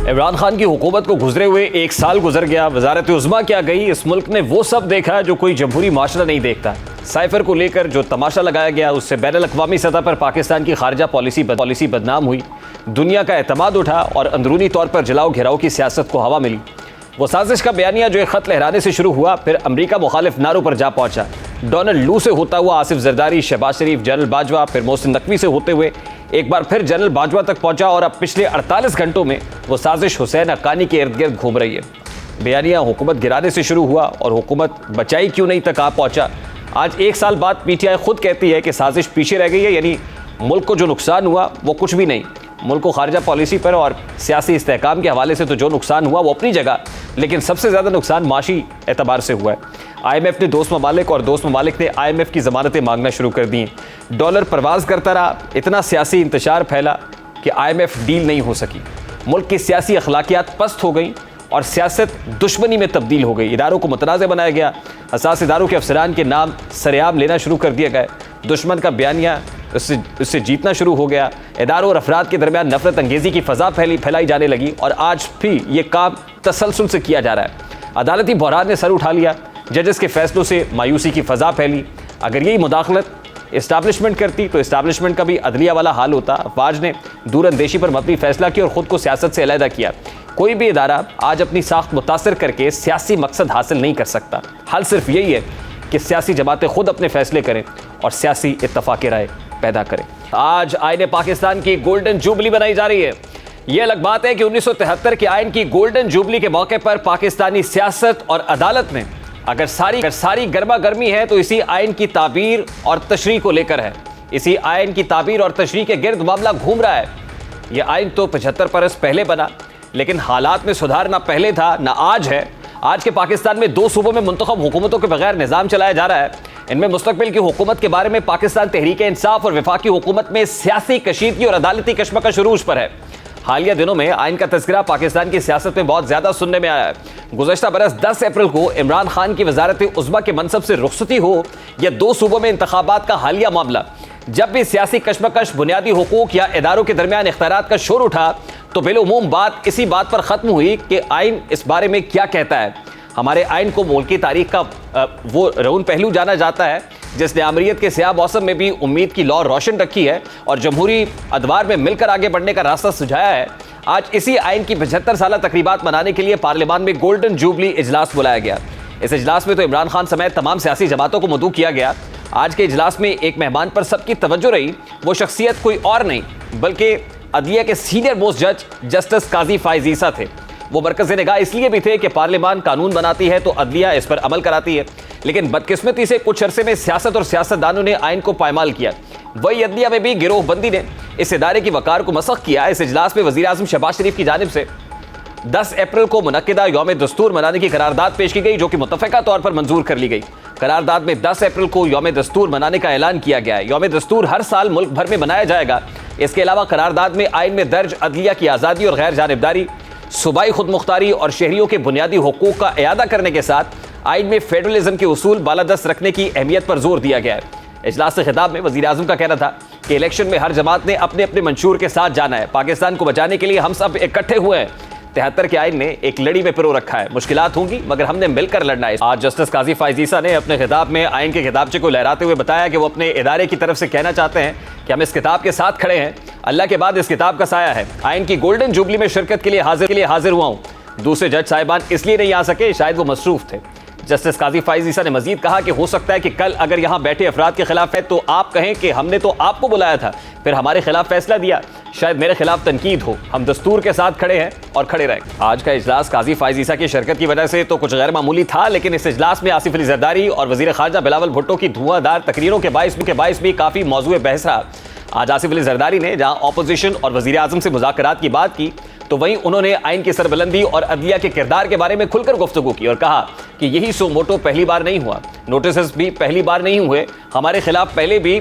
इमरान खान की हुकूमत को गुजरे हुए 1 साल गुजर गया। वजारत उज़्मा क्या गई, इस मुल्क ने वो सब देखा जो कोई जमहूरी माशरा नहीं देखता। साइफर को लेकर जो तमाशा लगाया गया, उससे बैनुल-अक़वामी सतह पर पाकिस्तान की खारजा पॉलिसी बदनाम हुई, दुनिया का एतमाद उठा और अंदरूनी तौर पर जलाओ घेराव की सियासत को हवा मिली। वो साजिश का बयानिया जो एक ख़त लहराने से शुरू हुआ, फिर अमरीका मुखालिफ नारों पर जा पहुंचा। डोनाल्ड लू से होता हुआ आसिफ जरदारी, शहबाज शरीफ, जनरल बाजवा, फिर मोहसिन नकवी से होते हुए एक बार फिर जनरल बाजवा तक पहुंचा और अब पिछले 48 घंटों में वो साजिश हुसैन हक्कानी के इर्द गिर्द घूम रही है। बयानिया हुकूमत गिराने से शुरू हुआ और हुकूमत बचाई क्यों नहीं तक आ पहुंचा। आज 1 साल बाद पीटीआई खुद कहती है कि साजिश पीछे रह गई है, यानी मुल्क को जो नुकसान हुआ वो कुछ भी नहीं। मुल्क को खारजा पॉलिसी पर और सियासी इस्तेहकाम के हवाले से तो जो नुकसान हुआ वो अपनी जगह, लेकिन सबसे ज़्यादा नुकसान माशी एतबार से हुआ है। IMF ने दोस्त ममालिक और दोस्त ममालिक ने IMF की ज़मानतें मांगना शुरू कर दी। डॉलर परवाज करता रहा, इतना सियासी इंतशार फैला कि IMF डील नहीं हो सकी। मुल्क की सियासी अखलाकियात पस्त हो गई और सियासत दुश्मनी में तब्दील हो गई। इदारों को मुतनाज़ बनाया गया, हसास इदारों के अफसरान के नाम सरेआम लेना शुरू कर दिया गया। दुश्मन का बयानिया उससे जीतना शुरू हो गया। इदारों और अफराद के दरमियान नफरत अंगेज़ी की फ़ज़ा फैलाई जाने लगी और आज भी ये काम तसलसल से किया जा रहा है। अदालती बहरान ने सर उठा लिया, जजेस के फैसलों से मायूसी की फ़ज़ा फैली। अगर यही मुदाखलत इस्टाब्लिशमेंट करती तो इस्टाब्लिशमेंट का भी अदलिया वाला हाल होता। अफवाज ने दूरअंदेशी पर मबनी फैसला किया और ख़ुद को सियासत से अलहदा किया। कोई भी इदारा आज अपनी साख्त मुतासर करके सियासी मकसद हासिल नहीं कर सकता। हल सिर्फ यही है कि सियासी जमातें खुद अपने फैसले करें और सियासी इत्तफाक़ राय पैदा करें। आज आईन पाकिस्तान की गोल्डन जुबली बनाई जा रही है। यह अलग बात है कि 1973 के आइन की गोल्डन जुबली के मौके पर पाकिस्तानी सियासत और अदालत में अगर सारी गर्मा गर्मी है तो इसी आइन की ताबीर और तशरीह को लेकर है। इसी आइन की ताबीर और तशरीह के गिर्द मामला घूम रहा है। यह आइन तो 75 बरस पहले बना, लेकिन हालात में सुधार ना पहले था ना आज है। आज के पाकिस्तान में 2 सूबों में मुंतखब हुकूमतों के बगैर निज़ाम चलाया जा रहा है। इनमें मुस्तकबिल की हुकूमत के बारे में पाकिस्तान तहरीक-ए-इंसाफ और वफाकी हुकूमत में सियासी कशीदगी और अदालती कशमकश उरूज पर है। हालिया दिनों में आइन का तज़किरा पाकिस्तान की सियासत में बहुत ज़्यादा सुनने में आया है। गुज़श्ता बरस 10 अप्रैल को इमरान खान की वज़ारत उज़्मा के मनसब से रुखसती हो या 2 सूबों में इंतखाबात का हालिया मामला, जब भी सियासी कशमकश, बुनियादी हुकूक या इदारों के दरमियान इख्तियारात का शोर उठा तो बिलउमूम बात इसी बात पर ख़त्म हुई कि आइन इस बारे में क्या कहता है। हमारे आइन को मुल्क की तारीख का वो रऊन पहलू जाना जाता है जिसने आमरीत के स्याह मौसम में भी उम्मीद की लौ रोशन रखी है और जमहूरी अदवार में मिलकर आगे बढ़ने का रास्ता सुझाया है। आज इसी आइन की 75 साला तकरीबात मनाने के लिए पार्लियामान में गोल्डन जुबली इजलास बुलाया गया। इस इजलास में तो इमरान खान समेत तमाम सियासी जमातों को मदऊ किया गया। आज के इजलास में एक मेहमान पर सबकी तवज्जो रही। वो शख्सियत कोई और नहीं बल्कि अदलिया के सीनियर मोस्ट जज जस्टिस काजी फायज़ ईसा थे। वो मरकज़ निगाह इसलिए भी थे कि पार्लियामान कानून बनाती है तो अदलिया इस पर अमल कराती है, लेकिन बदकिस्मती से कुछ अरसे में सियासत और सियासतदानों ने आइन को पायमाल किया। वही अदलिया में भी गिरोहबंदी ने इस इदारे की वकार को मसख किया। इस इजलास में वज़ीर आज़म शहबाज शरीफ की जानिब से 10 अप्रैल को मुनक्किदा यौम दस्तूर मनाने की करारदाद पेश की गई, जो कि मुतफ़क़ा तौर पर मंजूर कर ली गई। करारदाद में 10 अप्रैल को यौम दस्तूर मनाने का ऐलान किया गया है। यौम दस्तूर हर साल मुल्क भर में मनाया जाएगा। इसके अलावा करारदाद में आइन में दर्ज अदलिया की आज़ादी और गैर जानिबदारी, सूबाई खुद मुख्तारी और शहरियों के बुनियादी हुकूक का इयादा करने के साथ आइन में फेडरलिज्म के उसूल बालादस्त रखने की अहमियत पर जोर दिया गया है। इजलास से खिताब में वज़ीर आज़म का कहना था कि इलेक्शन में हर जमात ने अपने अपने मंशूर के साथ जाना है। पाकिस्तान को बचाने के लिए हम सब इकट्ठे हुए हैं। 73 के आइन ने एक लड़ी में पिरो रखा है। मुश्किलात होंगी मगर हमने मिलकर लड़ना है। आज जस्टिस काजी फायज़ ईसा ने अपने खिताब में आइन के खिताबचे को लहराते हुए बताया कि वो अपने इदारे की तरफ से कहना चाहते हैं कि हम इस किताब के साथ खड़े हैं। अल्लाह के बाद इस किताब का साया है। आइन की गोल्डन जुबली में शिरकत के लिए हाजिर हुआ हूँ। दूसरे जज साहिबान इसलिए नहीं आ सके, शायद वो मसरूफ थे। जस्टिस काजी फायज़ ईसा ने मजीद कहा कि हो सकता है कि कल अगर यहाँ बैठे अफराद के खिलाफ है तो आप कहें कि हमने तो आपको बुलाया था, फिर हमारे खिलाफ फैसला दिया। शायद मेरे खिलाफ तनकीद हो। हम दस्तूर के साथ खड़े हैं और खड़े रहे। आज का इजलास काजी फायज़ ईसा की शिरकत की वजह से तो कुछ गैर मामूली था, लेकिन इस इजलास में आसिफ अली जरदारी और वज़ीर ख़ारजा बिलावल भुट्टो की धुआंधार तकरीरों के बाइस भी काफ़ी मौजूए बहस रहा। आज आसिफ अली जरदारी ने जहाँ ऑपोजिशन और वज़ीर आज़म से मुज़ाकरात की बात की तो वहीं उन्होंने आइन की सरबलंदी और अदलिया के किरदार के बारे में खुलकर गुफ्तगू की और कहा कि यही सो मोटो पहली बार नहीं हुआ, नोटिस भी पहली बार नहीं हुए। हमारे खिलाफ पहले भी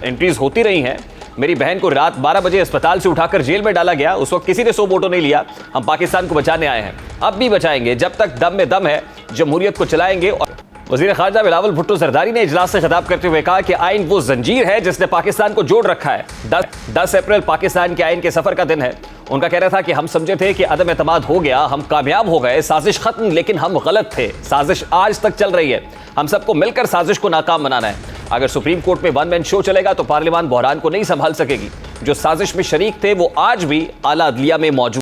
एंट्रीज होती रही हैं। मेरी बहन को रात 12 बजे अस्पताल से उठाकर जेल में डाला गया, उस वक्त किसी ने सो मोटो नहीं लिया। हम पाकिस्तान को बचाने आए हैं, अब भी बचाएंगे। जब तक दम में दम है जमहूरियत को चलाएंगे। और वज़ीर ख़ारजा बिलावल भुट्टो जरदारी ने इजलास से खिताब करते हुए कहा कि आइन वो जंजीर है जिसने पाकिस्तान को जोड़ रखा है। 10 अप्रैल पाकिस्तान के आइन के सफ़र का दिन है उनका कहना था कि हम समझे थे कि अदम एतमाद हो गया, हम कामयाब हो गए, साजिश खत्म, लेकिन हम गलत थे। साजिश आज तक चल रही है, हम सबको मिलकर साजिश को नाकाम बनाना है। अगर सुप्रीम कोर्ट में वन मैन शो चलेगा तो पार्लियामान बहरान को नहीं संभाल सकेगी। जो साजिश में शरीक थे वो आज भी आला अदलिया में मौजूद